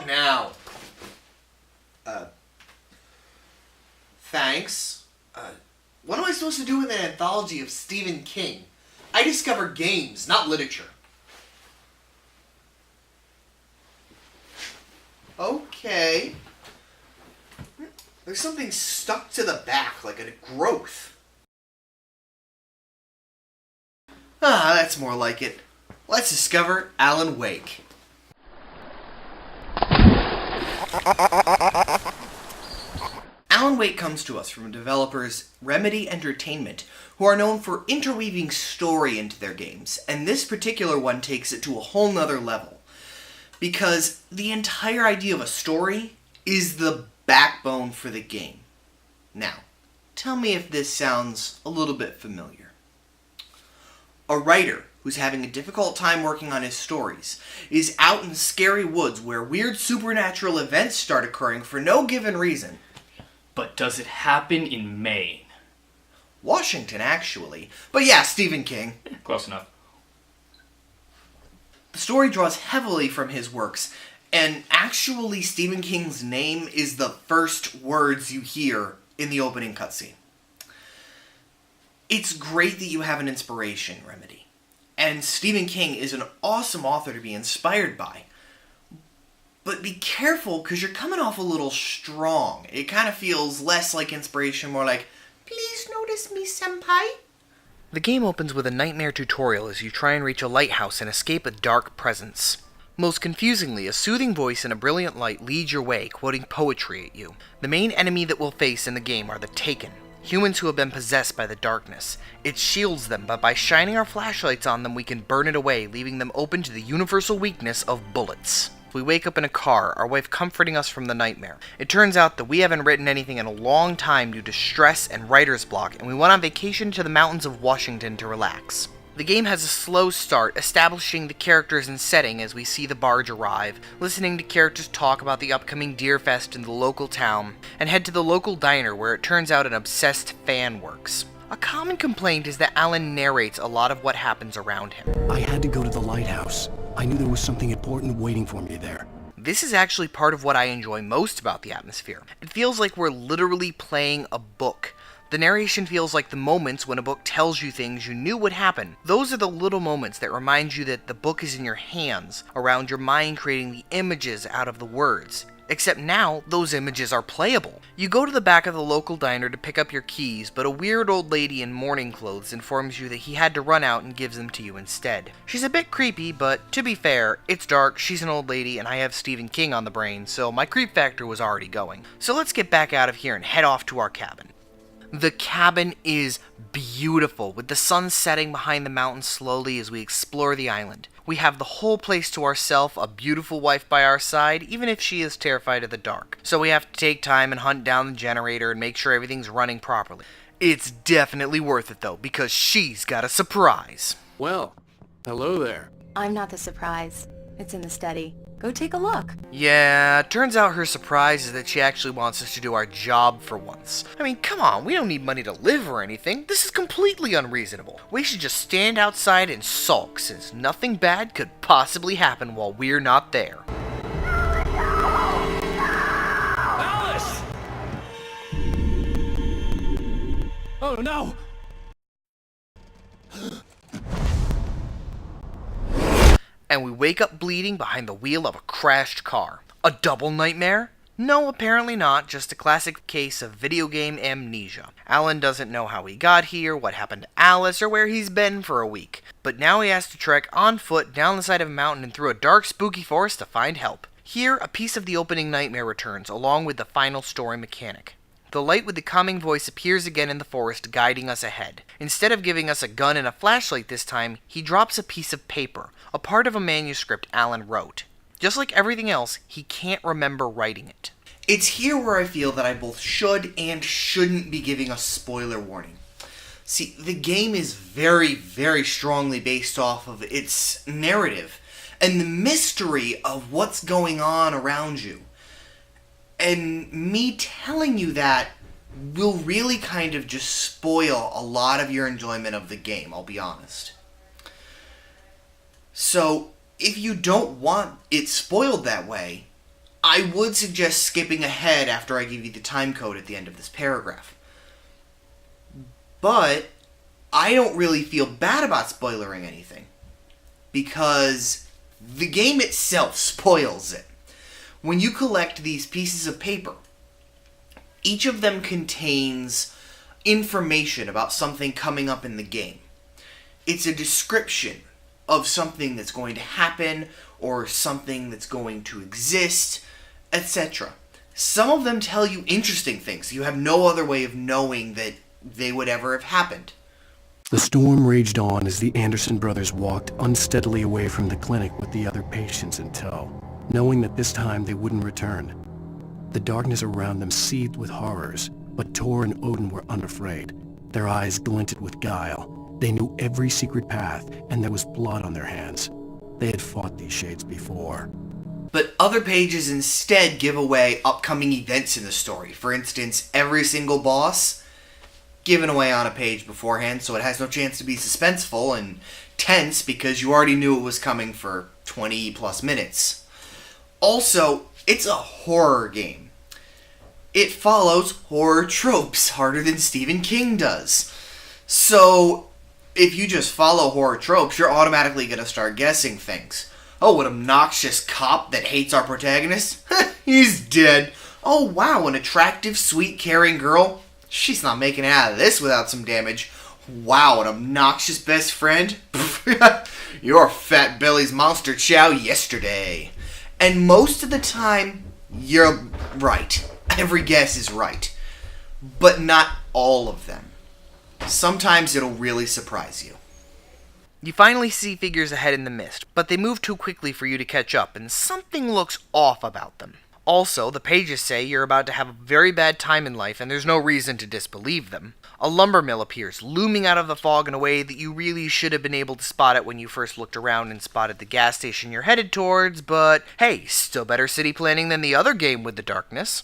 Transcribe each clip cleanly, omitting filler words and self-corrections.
now? Thanks. What am I supposed to do with an anthology of Stephen King? I discover games, not literature. Okay. There's something stuck to the back, like a growth. Ah, that's more like it. Let's discover Alan Wake. Alan Wake comes to us from developers Remedy Entertainment, who are known for interweaving story into their games, and this particular one takes it to a whole nother level. Because the entire idea of a story is the backbone for the game. Now, tell me if this sounds a little bit familiar. A writer who's having a difficult time working on his stories is out in scary woods where weird supernatural events start occurring for no given reason. But does it happen in Maine? Washington, actually. But yeah, Stephen King. Close enough. The story draws heavily from his works, and actually Stephen King's name is the first words you hear in the opening cutscene. It's great that you have an inspiration, Remedy. And Stephen King is an awesome author to be inspired by. But be careful, because you're coming off a little strong. It kind of feels less like inspiration, more like, please notice me, senpai. The game opens with a nightmare tutorial as you try and reach a lighthouse and escape a dark presence. Most confusingly, a soothing voice and a brilliant light lead your way, quoting poetry at you. The main enemy that we'll face in the game are the Taken, humans who have been possessed by the darkness. It shields them, but by shining our flashlights on them, we can burn it away, leaving them open to the universal weakness of bullets. We wake up in a car, our wife comforting us from the nightmare. It turns out that we haven't written anything in a long time due to stress and writer's block, and we went on vacation to the mountains of Washington to relax. The game has a slow start, establishing the characters and setting as we see the barge arrive, listening to characters talk about the upcoming Deer Fest in the local town, and head to the local diner where it turns out an obsessed fan works. A common complaint is that Alan narrates a lot of what happens around him. I had to go to the lighthouse. I knew there was something important waiting for me there. This is actually part of what I enjoy most about the atmosphere. It feels like we're literally playing a book. The narration feels like the moments when a book tells you things you knew would happen. Those are the little moments that remind you that the book is in your hands, around your mind creating the images out of the words. Except now, those images are playable. You go to the back of the local diner to pick up your keys, but a weird old lady in mourning clothes informs you that he had to run out and gives them to you instead. She's a bit creepy, but to be fair, it's dark, she's an old lady, and I have Stephen King on the brain, so my creep factor was already going. So let's get back out of here and head off to our cabin. The cabin is beautiful, with the sun setting behind the mountains slowly as we explore the island. We have the whole place to ourselves, a beautiful wife by our side, even if she is terrified of the dark. So we have to take time and hunt down the generator and make sure everything's running properly. It's definitely worth it though, because she's got a surprise. Well, hello there. I'm not the surprise. It's in the study. Go take a look. Yeah, turns out her surprise is that she actually wants us to do our job for once. I mean, come on, we don't need money to live or anything. This is completely unreasonable. We should just stand outside and sulk, since nothing bad could possibly happen while we're not there. Alice! Oh no! And we wake up bleeding behind the wheel of a crashed car. A double nightmare? No, apparently not, just a classic case of video game amnesia. Alan doesn't know how he got here, what happened to Alice, or where he's been for a week. But now he has to trek on foot down the side of a mountain and through a dark, spooky forest to find help. Here, a piece of the opening nightmare returns, along with the final story mechanic. The light with the calming voice appears again in the forest, guiding us ahead. Instead of giving us a gun and a flashlight this time, he drops a piece of paper, a part of a manuscript Alan wrote. Just like everything else, he can't remember writing it. It's here where I feel that I both should and shouldn't be giving a spoiler warning. See, the game is very, very strongly based off of its narrative and the mystery of what's going on around you. And me telling you that will really kind of just spoil a lot of your enjoyment of the game, I'll be honest. So, if you don't want it spoiled that way, I would suggest skipping ahead after I give you the time code at the end of this paragraph. But I don't really feel bad about spoilering anything, because the game itself spoils it. When you collect these pieces of paper, each of them contains information about something coming up in the game. It's a description of something that's going to happen, or something that's going to exist, etc. Some of them tell you interesting things. You have no other way of knowing that they would ever have happened. The storm raged on as the Anderson brothers walked unsteadily away from the clinic with the other patients in tow, knowing that this time they wouldn't return. The darkness around them seethed with horrors, but Tor and Odin were unafraid. Their eyes glinted with guile. They knew every secret path, and there was blood on their hands. They had fought these shades before. But other pages instead give away upcoming events in the story. For instance, every single boss given away on a page beforehand, so it has no chance to be suspenseful and tense because you already knew it was coming for 20 plus minutes. Also, it's a horror game. It follows horror tropes harder than Stephen King does. So, if you just follow horror tropes, you're automatically going to start guessing things. Oh, an obnoxious cop that hates our protagonist? He's dead. Oh, wow, an attractive, sweet, caring girl? She's not making it out of this without some damage. Wow, an obnoxious best friend? Your fat belly's monster chow yesterday. And most of the time, you're right. Every guess is right. But not all of them. Sometimes it'll really surprise you. You finally see figures ahead in the mist, but they move too quickly for you to catch up, and something looks off about them. Also, the pages say you're about to have a very bad time in life, and there's no reason to disbelieve them. A lumber mill appears, looming out of the fog in a way that you really should have been able to spot it when you first looked around and spotted the gas station you're headed towards, but hey, still better city planning than the other game with the darkness.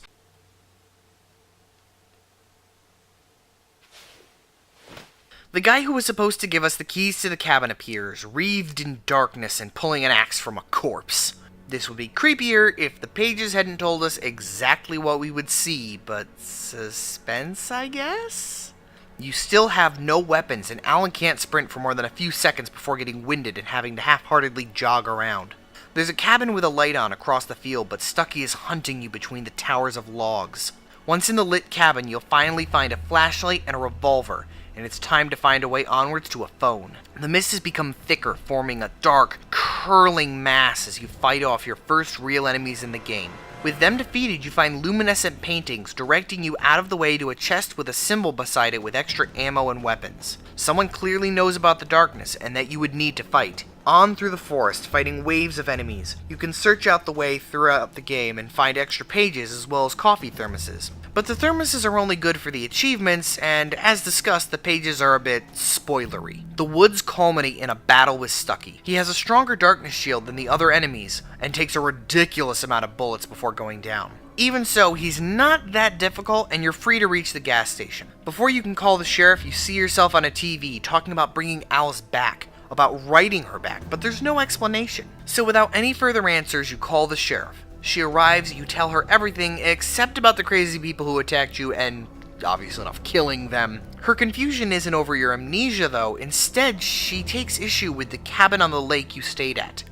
The guy who was supposed to give us the keys to the cabin appears, wreathed in darkness and pulling an axe from a corpse. This would be creepier if the pages hadn't told us exactly what we would see, but suspense, I guess? You still have no weapons, and Alan can't sprint for more than a few seconds before getting winded and having to half-heartedly jog around. There's a cabin with a light on across the field, but Stucky is hunting you between the towers of logs. Once in the lit cabin, you'll finally find a flashlight and a revolver, and it's time to find a way onwards to a phone. The mist has become thicker, forming a dark, curling mass as you fight off your first real enemies in the game. With them defeated, you find luminescent paintings directing you out of the way to a chest with a symbol beside it with extra ammo and weapons. Someone clearly knows about the darkness and that you would need to fight. On through the forest, fighting waves of enemies. You can search out the way throughout the game and find extra pages as well as coffee thermoses. But the thermoses are only good for the achievements, and as discussed, the pages are a bit spoilery. The woods culminate in a battle with Stucky. He has a stronger darkness shield than the other enemies, and takes a ridiculous amount of bullets before going down. Even so, he's not that difficult, and you're free to reach the gas station. Before you can call the sheriff, you see yourself on a TV talking about bringing Alice back, about writing her back, but there's no explanation. So without any further answers, you call the sheriff. She arrives, you tell her everything except about the crazy people who attacked you and, obviously enough, killing them. Her confusion isn't over your amnesia though, instead she takes issue with the cabin on the lake you stayed at.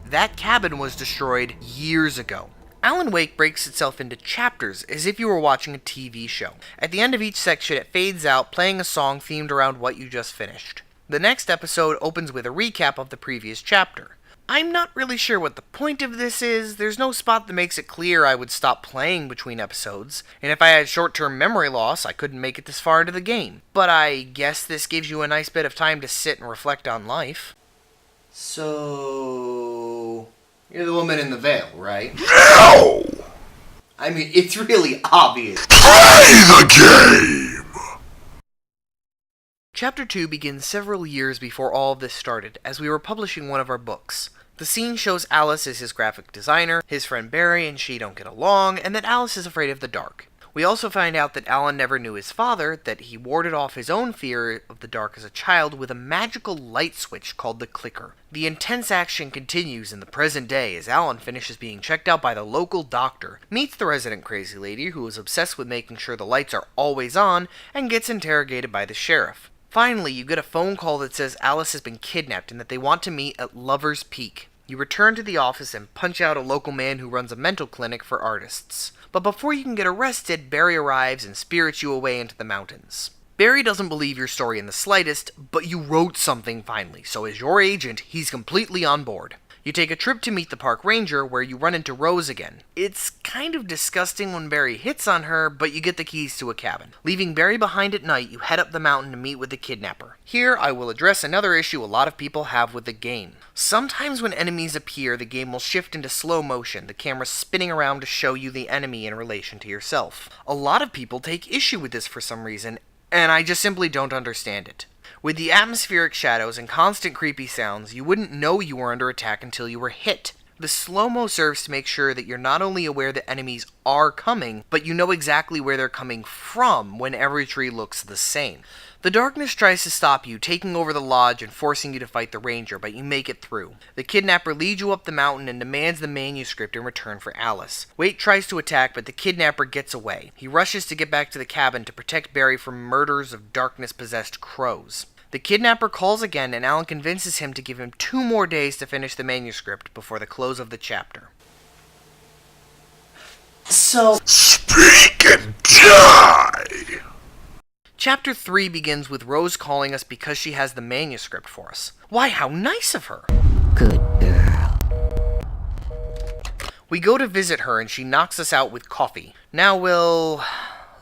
That cabin was destroyed years ago. Alan Wake breaks itself into chapters as if you were watching a TV show. At the end of each section it fades out, playing a song themed around what you just finished. The next episode opens with a recap of the previous chapter. I'm not really sure what the point of this is. There's no spot that makes it clear I would stop playing between episodes, and if I had short-term memory loss, I couldn't make it this far into the game. But I guess this gives you a nice bit of time to sit and reflect on life. So, you're the woman in the veil, right? No! I mean, it's really obvious. Play the game! Chapter 2 begins several years before all of this started, as we were publishing one of our books. The scene shows Alice as his graphic designer, his friend Barry and she don't get along, and that Alice is afraid of the dark. We also find out that Alan never knew his father, that he warded off his own fear of the dark as a child with a magical light switch called the clicker. The intense action continues in the present day as Alan finishes being checked out by the local doctor, meets the resident crazy lady who is obsessed with making sure the lights are always on, and gets interrogated by the sheriff. Finally, you get a phone call that says Alice has been kidnapped and that they want to meet at Lover's Peak. You return to the office and punch out a local man who runs a mental clinic for artists. But before you can get arrested, Barry arrives and spirits you away into the mountains. Barry doesn't believe your story in the slightest, but you wrote something finally, so as your agent, he's completely on board. You take a trip to meet the park ranger, where you run into Rose again. It's kind of disgusting when Barry hits on her, but you get the keys to a cabin. Leaving Barry behind at night, you head up the mountain to meet with the kidnapper. Here, I will address another issue a lot of people have with the game. Sometimes when enemies appear, the game will shift into slow motion, the camera spinning around to show you the enemy in relation to yourself. A lot of people take issue with this for some reason, and I just simply don't understand it. With the atmospheric shadows and constant creepy sounds, you wouldn't know you were under attack until you were hit. The slow-mo serves to make sure that you're not only aware that enemies are coming, but you know exactly where they're coming from when every tree looks the same. The darkness tries to stop you, taking over the lodge and forcing you to fight the ranger, but you make it through. The kidnapper leads you up the mountain and demands the manuscript in return for Alice. Wait tries to attack, but the kidnapper gets away. He rushes to get back to the cabin to protect Barry from murders of darkness-possessed crows. The kidnapper calls again, and Alan convinces him to give him 2 more days to finish the manuscript before the close of the chapter. So, Speak and die! Chapter 3 begins with Rose calling us because she has the manuscript for us. Why, how nice of her! Good girl. We go to visit her and she knocks us out with coffee. Now we'll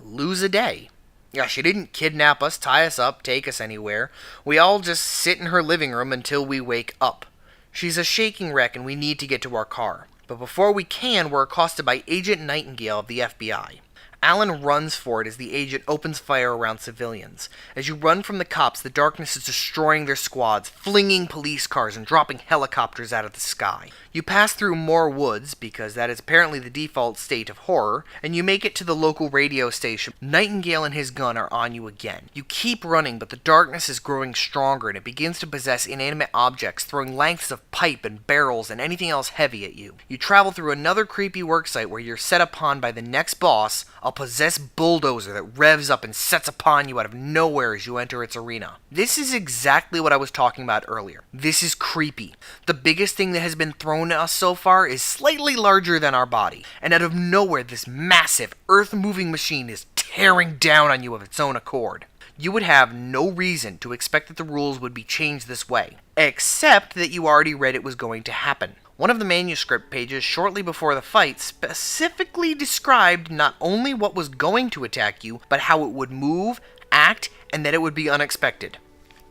lose a day. Yeah, she didn't kidnap us, tie us up, take us anywhere. We all just sit in her living room until we wake up. She's a shaking wreck and we need to get to our car. But before we can, we're accosted by Agent Nightingale of the FBI. Alan runs for it as the agent opens fire around civilians. As you run from the cops, the darkness is destroying their squads, flinging police cars and dropping helicopters out of the sky. You pass through more woods, because that is apparently the default state of horror, and you make it to the local radio station. Nightingale and his gun are on you again. You keep running, but the darkness is growing stronger and it begins to possess inanimate objects, throwing lengths of pipe and barrels and anything else heavy at you. You travel through another creepy worksite where you're set upon by the next boss, a possessed bulldozer that revs up and sets upon you out of nowhere as you enter its arena. This is exactly what I was talking about earlier. This is creepy. The biggest thing that has been thrown at us so far is slightly larger than our body, and out of nowhere this massive, earth-moving machine is tearing down on you of its own accord. You would have no reason to expect that the rules would be changed this way, except that you already read it was going to happen. One of the manuscript pages shortly before the fight specifically described not only what was going to attack you, but how it would move, act, and that it would be unexpected.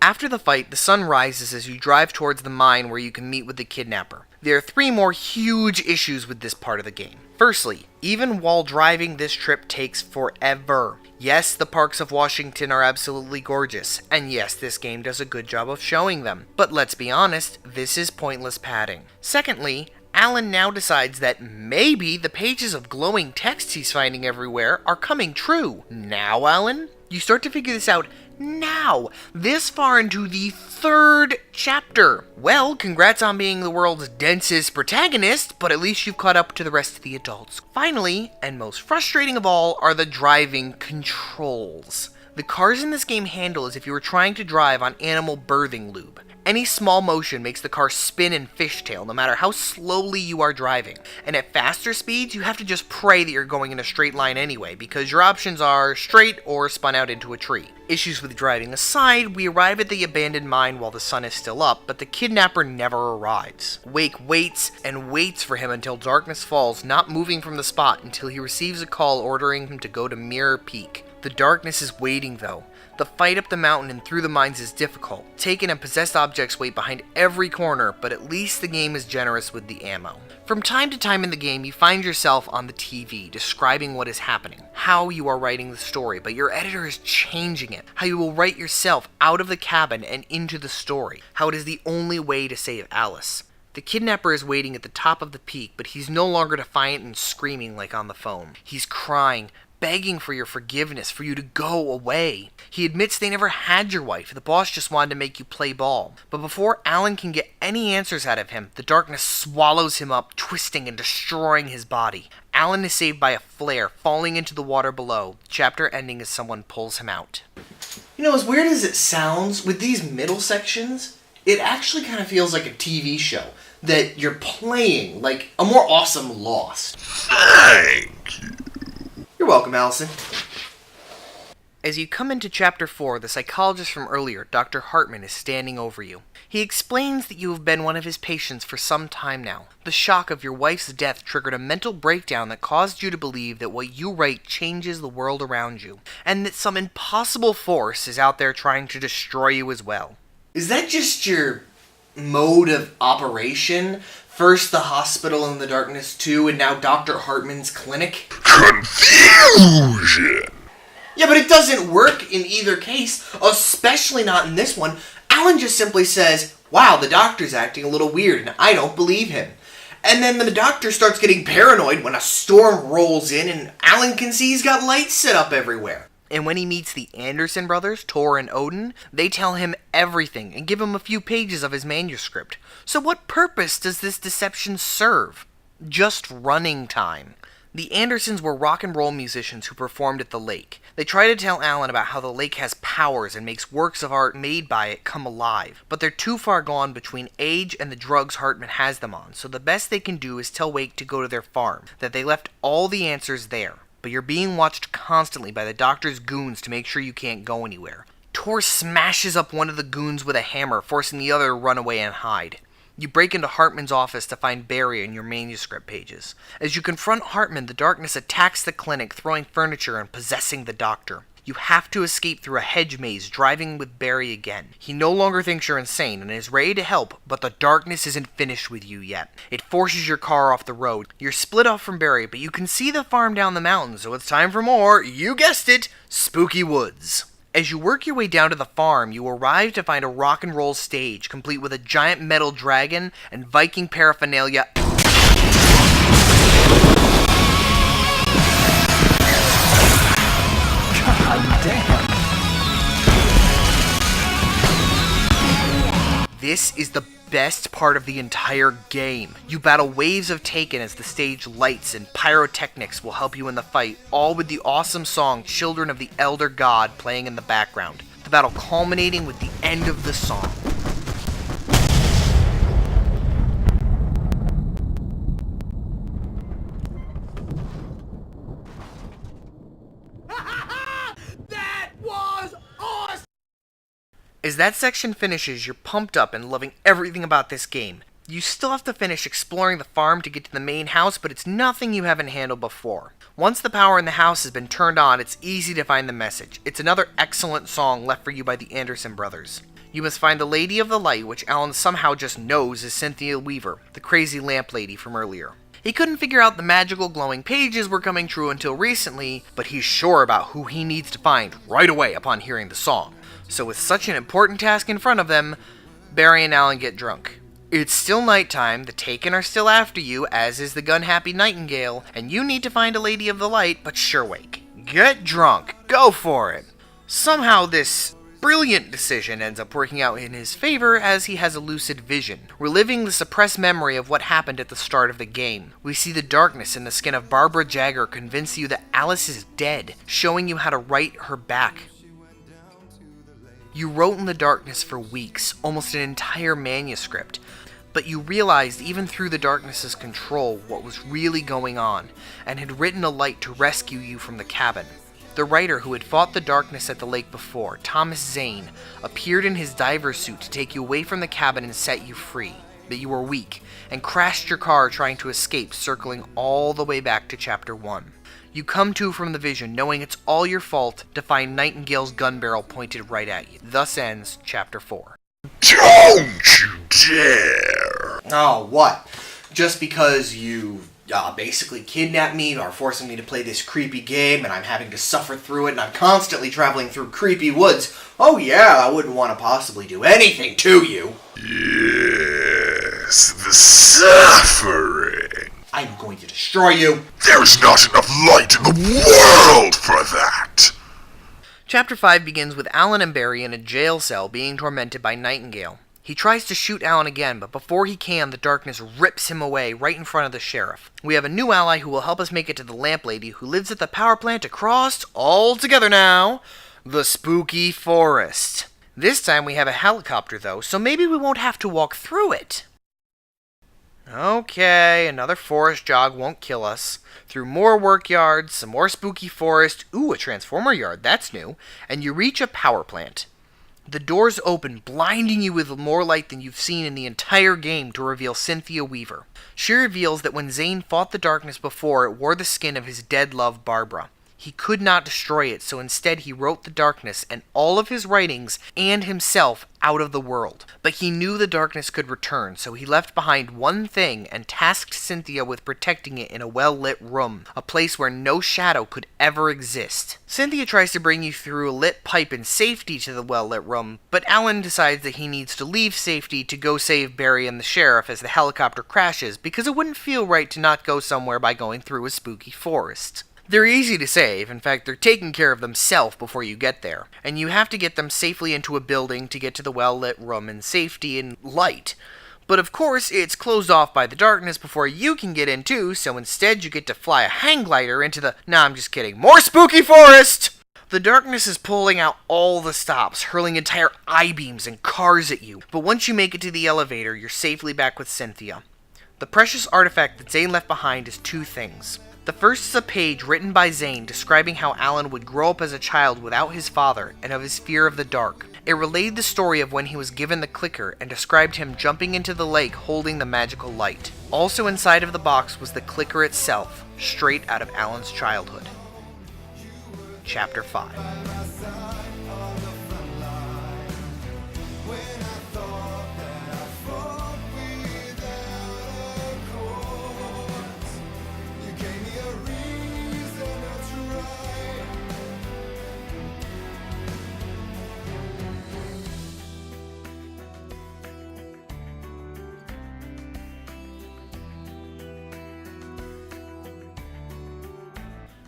After the fight, the sun rises as you drive towards the mine where you can meet with the kidnapper. There are 3 more huge issues with this part of the game. Firstly, even while driving, this trip takes forever. Yes, the parks of Washington are absolutely gorgeous, and yes, this game does a good job of showing them. But let's be honest, this is pointless padding. Secondly, Alan now decides that maybe the pages of glowing text he's finding everywhere are coming true. Now, Alan? You start to figure this out now, this far into the 3rd chapter. Well, congrats on being the world's densest protagonist, but at least you've caught up to the rest of the adults. Finally, and most frustrating of all, are the driving controls. The cars in this game handle as if you were trying to drive on animal birthing lube. Any small motion makes the car spin and fishtail, no matter how slowly you are driving. And at faster speeds, you have to just pray that you're going in a straight line anyway, because your options are straight or spun out into a tree. Issues with driving aside, we arrive at the abandoned mine while the sun is still up, but the kidnapper never arrives. Wake waits and waits for him until darkness falls, not moving from the spot until he receives a call ordering him to go to Mirror Peak. The darkness is waiting though. The fight up the mountain and through the mines is difficult. Taken and possessed objects wait behind every corner, but at least the game is generous with the ammo. From time to time in the game, you find yourself on the TV, describing what is happening, how you are writing the story, but your editor is changing it, how you will write yourself out of the cabin and into the story, how it is the only way to save Alice. The kidnapper is waiting at the top of the peak, but he's no longer defiant and screaming like on the phone. He's crying, begging for your forgiveness, for you to go away. He admits they never had your wife. The boss just wanted to make you play ball. But before Alan can get any answers out of him, the darkness swallows him up, twisting and destroying his body. Alan is saved by a flare, falling into the water below. The chapter ending as someone pulls him out. You know, as weird as it sounds, with these middle sections, it actually kind of feels like a TV show that you're playing, like a more awesome Lost. Thank you. You're welcome, Allison. As you come into Chapter 4, the psychologist from earlier, Dr. Hartman, is standing over you. He explains that you have been one of his patients for some time now. The shock of your wife's death triggered a mental breakdown that caused you to believe that what you write changes the world around you, and that some impossible force is out there trying to destroy you as well. Is that just your mode of operation? First the hospital in the darkness 2, and now Dr. Hartman's clinic? Confusion. Yeah, but it doesn't work in either case, especially not in this one. Alan just simply says, wow, the doctor's acting a little weird, and I don't believe him. And then the doctor starts getting paranoid when a storm rolls in, and Alan can see he's got lights set up everywhere. And when he meets the Anderson brothers, Tor and Odin, they tell him everything and give him a few pages of his manuscript. So what purpose does this deception serve? Just running time. The Andersons were rock and roll musicians who performed at the lake. They try to tell Alan about how the lake has powers and makes works of art made by it come alive, but they're too far gone between age and the drugs Hartman has them on, so the best they can do is tell Wake to go to their farm, that they left all the answers there. But you're being watched constantly by the doctor's goons to make sure you can't go anywhere. Tor smashes up one of the goons with a hammer, forcing the other to run away and hide. You break into Hartman's office to find Barry in your manuscript pages. As you confront Hartman, the darkness attacks the clinic, throwing furniture and possessing the doctor. You have to escape through a hedge maze, driving with Barry again. He no longer thinks you're insane and is ready to help, but the darkness isn't finished with you yet. It forces your car off the road. You're split off from Barry, but you can see the farm down the mountain, so it's time for more, you guessed it, spooky woods. As you work your way down to the farm, you arrive to find a rock and roll stage, complete with a giant metal dragon and Viking paraphernalia. God damn. This is the best part of the entire game. You battle waves of Taken as the stage lights and pyrotechnics will help you in the fight, all with the awesome song Children of the Elder God playing in the background. The battle culminating with the end of the song. As that section finishes, you're pumped up and loving everything about this game. You still have to finish exploring the farm to get to the main house, but it's nothing you haven't handled before. Once the power in the house has been turned on, it's easy to find the message. It's another excellent song left for you by the Anderson brothers. You must find the Lady of the Light, which Alan somehow just knows is Cynthia Weaver, the crazy lamp lady from earlier. He couldn't figure out the magical glowing pages were coming true until recently, but he's sure about who he needs to find right away upon hearing the song. So with such an important task in front of them, Barry and Alan get drunk. It's still nighttime, the Taken are still after you, as is the gun-happy Nightingale, and you need to find a Lady of the Light, but sure, Wake. Get drunk. Go for it. Somehow this brilliant decision ends up working out in his favor as he has a lucid vision, reliving the suppressed memory of what happened at the start of the game. We see the darkness in the skin of Barbara Jagger convince you that Alice is dead, showing you how to write her back. You wrote in the darkness for weeks, almost an entire manuscript, but you realized even through the darkness's control what was really going on, and had written a light to rescue you from the cabin. The writer who had fought the darkness at the lake before, Thomas Zane, appeared in his diver suit to take you away from the cabin and set you free, but you were weak, and crashed your car trying to escape, circling all the way back to Chapter 1. You come to from the vision, knowing it's all your fault, to find Nightingale's gun barrel pointed right at you. Thus ends Chapter 4. Don't you dare! Oh, what? Just because you basically kidnapped me, or forcing me to play this creepy game, and I'm having to suffer through it, and I'm constantly traveling through creepy woods. Oh yeah, I wouldn't want to possibly do anything to you. Yes, the suffering. I'm going to destroy destroy you. There's not enough light in the world for that. Chapter 5 begins with Alan and Barry in a jail cell being tormented by Nightingale. He tries to shoot Alan again, but before he can, the darkness rips him away right in front of the sheriff. We have a new ally who will help us make it to the lamp lady who lives at the power plant across, all together now, the spooky forest. This time we have a helicopter though, so maybe we won't have to walk through it. Okay, another forest jog won't kill us. Through more work yards, some more spooky forest, ooh, a transformer yard, that's new, and you reach a power plant. The doors open, blinding you with more light than you've seen in the entire game to reveal Cynthia Weaver. She reveals that when Zane fought the darkness before, it wore the skin of his dead love Barbara. He could not destroy it, so instead he wrote the darkness and all of his writings and himself out of the world. But he knew the darkness could return, so he left behind one thing and tasked Cynthia with protecting it in a well-lit room, a place where no shadow could ever exist. Cynthia tries to bring you through a lit pipe in safety to the well-lit room, but Alan decides that he needs to leave safety to go save Barry and the sheriff as the helicopter crashes, because it wouldn't feel right to not go somewhere by going through a spooky forest. They're easy to save, in fact they're taking care of themselves before you get there, and you have to get them safely into a building to get to the well-lit room in safety and light. But of course, it's closed off by the darkness before you can get in too, so instead you get to fly a hang glider into the, I'm just kidding, more spooky forest! The darkness is pulling out all the stops, hurling entire I-beams and cars at you, but once you make it to the elevator, you're safely back with Cynthia. The precious artifact that Zane left behind is two things. The first is a page written by Zane describing how Alan would grow up as a child without his father and of his fear of the dark. It relayed the story of when he was given the clicker and described him jumping into the lake holding the magical light. Also inside of the box was the clicker itself, straight out of Alan's childhood. Chapter 5.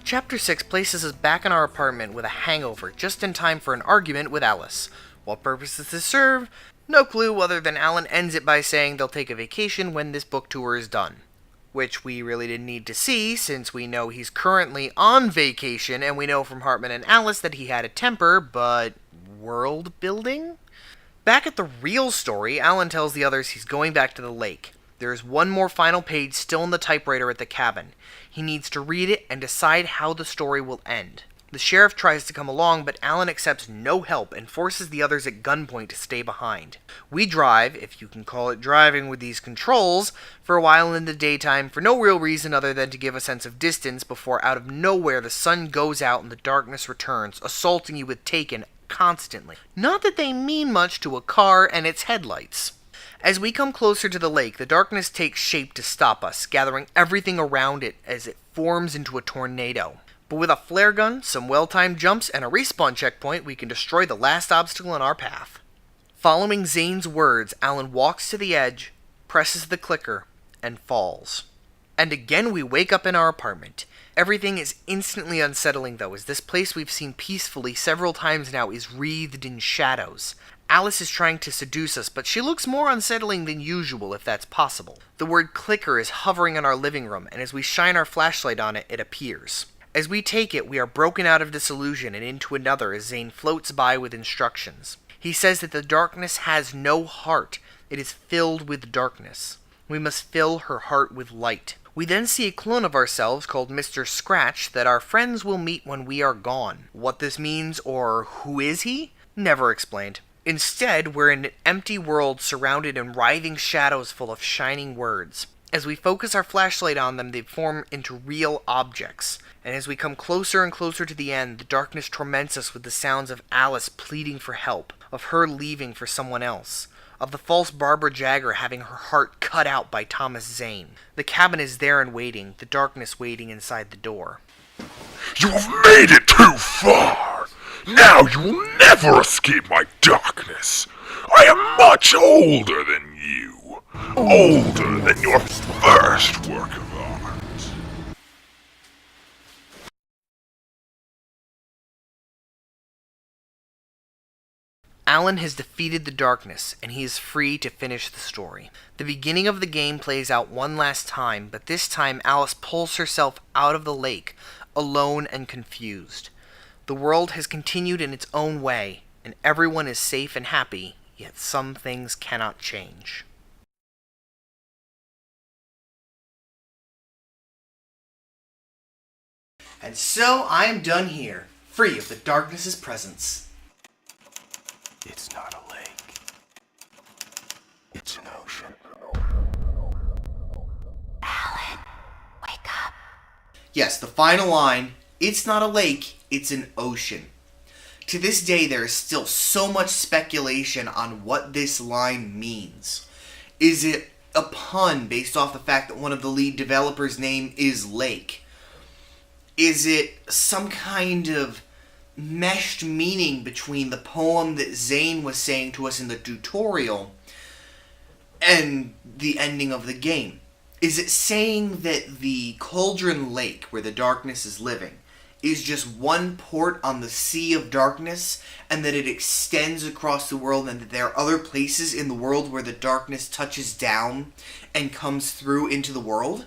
Chapter 6 places us back in our apartment with a hangover, just in time for an argument with Alice. What purpose does this serve? No clue other than Alan ends it by saying they'll take a vacation when this book tour is done. Which we really didn't need to see, since we know he's currently on vacation, and we know from Hartman and Alice that he had a temper, but world building? Back at the real story, Alan tells the others he's going back to the lake. There is one more final page still in the typewriter at the cabin. He needs to read it and decide how the story will end. The sheriff tries to come along, but Alan accepts no help and forces the others at gunpoint to stay behind. We drive, if you can call it driving with these controls, for a while in the daytime for no real reason other than to give a sense of distance before out of nowhere the sun goes out and the darkness returns, assaulting you with Taken constantly. Not that they mean much to a car and its headlights. As we come closer to the lake, the darkness takes shape to stop us, gathering everything around it as it forms into a tornado. But with a flare gun, some well-timed jumps, and a respawn checkpoint, we can destroy the last obstacle in our path. Following Zane's words, Alan walks to the edge, presses the clicker, and falls. And again we wake up in our apartment. Everything is instantly unsettling though, as this place we've seen peacefully several times now is wreathed in shadows. Alice is trying to seduce us, but she looks more unsettling than usual, if that's possible. The word clicker is hovering in our living room, and as we shine our flashlight on it, it appears. As we take it, we are broken out of this illusion and into another as Zane floats by with instructions. He says that the darkness has no heart. It is filled with darkness. We must fill her heart with light. We then see a clone of ourselves called Mr. Scratch that our friends will meet when we are gone. What this means, or who is he? Never explained. Instead, we're in an empty world surrounded in writhing shadows full of shining words. As we focus our flashlight on them, they form into real objects. And as we come closer and closer to the end, the darkness torments us with the sounds of Alice pleading for help, of her leaving for someone else, of the false Barbara Jagger having her heart cut out by Thomas Zane. The cabin is there and waiting, the darkness waiting inside the door. You have made it too far! Now you will never escape my darkness! I am much older than you! Older than your first work of art! Alan has defeated the darkness, and he is free to finish the story. The beginning of the game plays out one last time, but this time Alice pulls herself out of the lake, alone and confused. The world has continued in its own way, and everyone is safe and happy, yet some things cannot change. And so I am done here, free of the darkness's presence. It's not a lake. It's an ocean. Wake up. Yes, the final line, it's not a lake, it's an ocean. To this day, there is still so much speculation on what this line means. Is it a pun based off the fact that one of the lead developers' name is Lake? Is it some kind of meshed meaning between the poem that Zane was saying to us in the tutorial and the ending of the game? Is it saying that the Cauldron Lake, where the darkness is living, is just one port on the Sea of Darkness, and that it extends across the world, and that there are other places in the world where the darkness touches down and comes through into the world?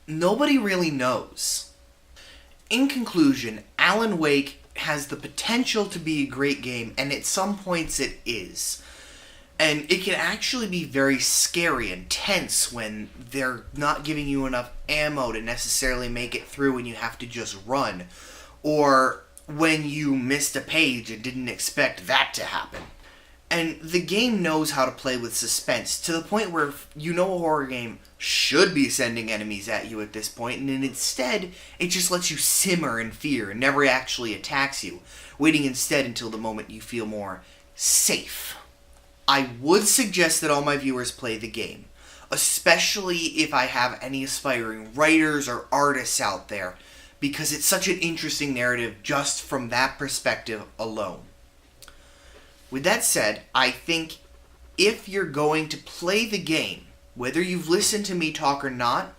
Nobody really knows. In conclusion, Alan Wake has the potential to be a great game, and at some points it is. And it can actually be very scary and tense when they're not giving you enough ammo to necessarily make it through and you have to just run. Or when you missed a page and didn't expect that to happen. And the game knows how to play with suspense, to the point where you know a horror game should be sending enemies at you at this point, and then instead, it just lets you simmer in fear and never actually attacks you, waiting instead until the moment you feel more safe. I would suggest that all my viewers play the game, especially if I have any aspiring writers or artists out there, because it's such an interesting narrative just from that perspective alone. With that said, I think if you're going to play the game, whether you've listened to me talk or not,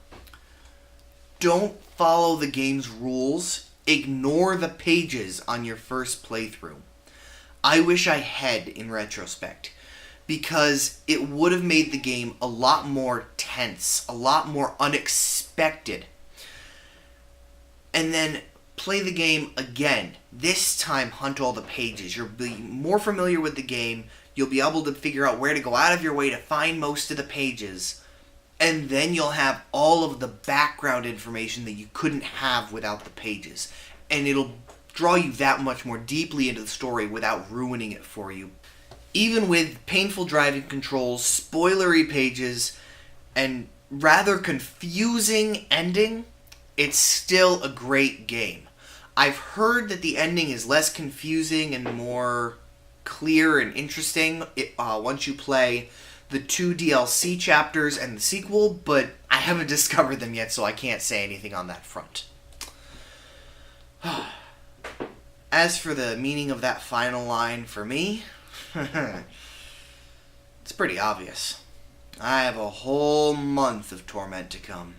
don't follow the game's rules. Ignore the pages on your first playthrough. I wish I had in retrospect, because it would have made the game a lot more tense, a lot more unexpected. And then play the game again. This time, hunt all the pages. You'll be more familiar with the game. You'll be able to figure out where to go out of your way to find most of the pages. And then you'll have all of the background information that you couldn't have without the pages. And it'll draw you that much more deeply into the story without ruining it for you. Even with painful driving controls, spoilery pages, and rather confusing ending, it's still a great game. I've heard that the ending is less confusing and more clear and interesting once you play the 2 DLC chapters and the sequel, but I haven't discovered them yet, so I can't say anything on that front. As for the meaning of that final line for me, it's pretty obvious. I have a whole month of torment to come.